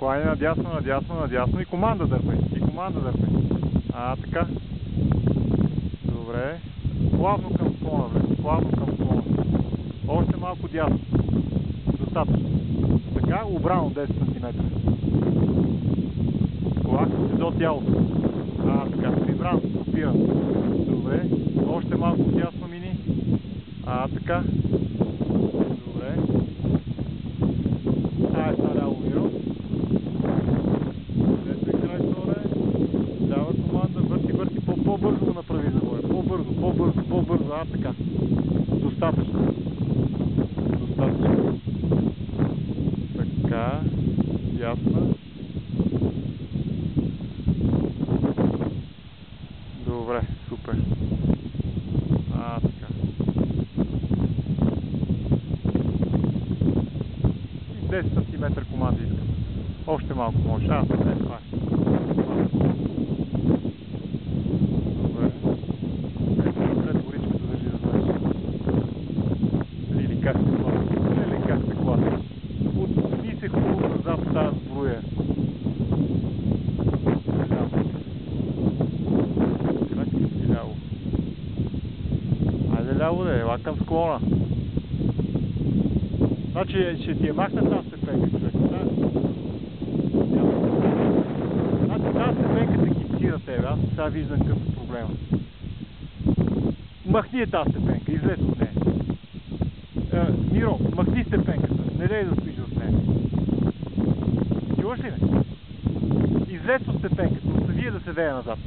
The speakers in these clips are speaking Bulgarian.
Клани надясно, надясно, надясно и команда дърпай. И команда дърпай. Така. Добре. Плавно към склона, бе. Плавно към склона. Още малко дясно. Достатъчно. Така, обрано 10 см. Лакто си до тялото. Така, прибрано, спирам. Добре. Още малко дясно мини. Така. Добре. Сега ляво миро. Дето край доле. Дава команда, върти, по-бързо го направи завоя. По-бързо. Така. Достатъчно. Така. Ясно. Добре, супер. Така. И 10 см команда искам. Още малко може. Това е. Добре. Пред горичката държи да знаеш. Лили, как сте класни. Отпни се хубаво назад в тази збруя. Ляво да е, ела към склона. Значи ще ти е махна тази степенка, човек. Значи тази степенка те гипсира тебе, аз сега виждам какъв е проблема. Махни тази степенка, излез от нея. Миро, махни степенката, не дай да стоиш в нея. Чуваш ли ме? Излез от степенката, остави я да се вее назад.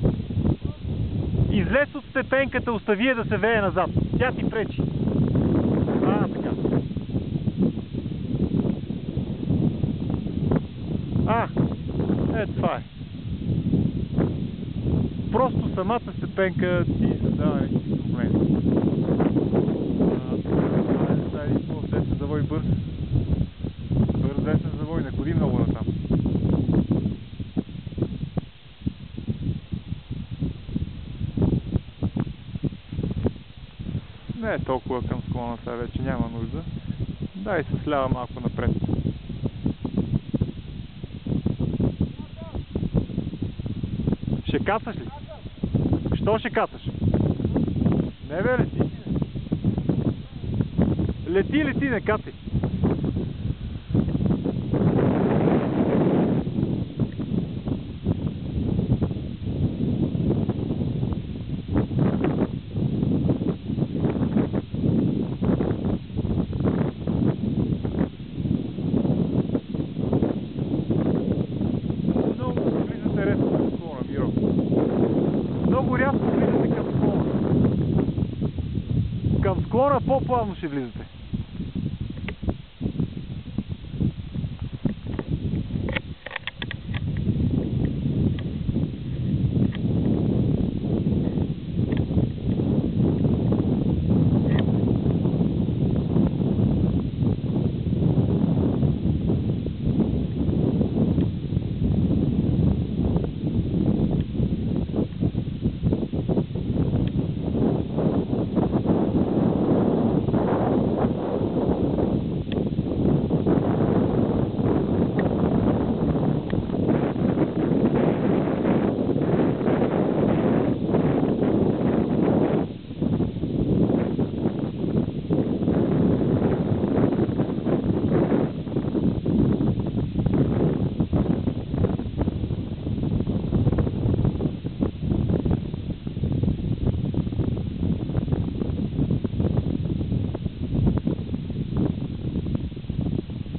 Излез от степенката, остави я да се вее назад. Тя ти пречи. Така. Това е. Просто самата степенка ти създава някакви проблеми. Сега десен завой бърз. Бърз десен завой, не ходи много натам. Не е толкова към склона, сега вече няма нужда. Дай се слява малко напред. Ще кацаш ли? Що ще кацаш? Не бе, лети. Лети, не кацай. Много рязко влизате към склона. Към склона по-плавно ще влизате.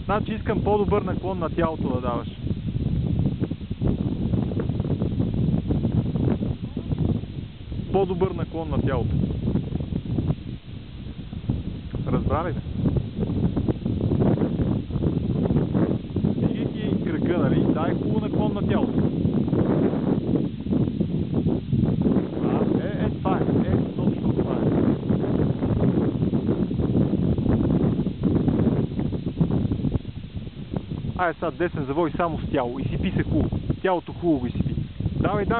Значи искам по-добър наклон на тялото да даваш. По-добър наклон на тялото. Разбра ли? Движи ти кръка, нали? Дай хубаво наклон на тялото. Това е. Точно това е. Сега десен завой само с тяло. Изсипи се хубаво. Тялото хубаво го изсипи. Давай. Това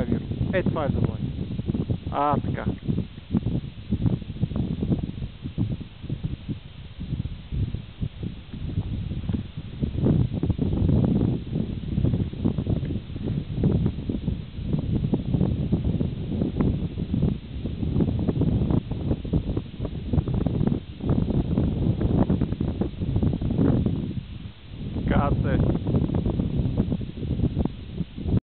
е, Виро. Това е завой. Така.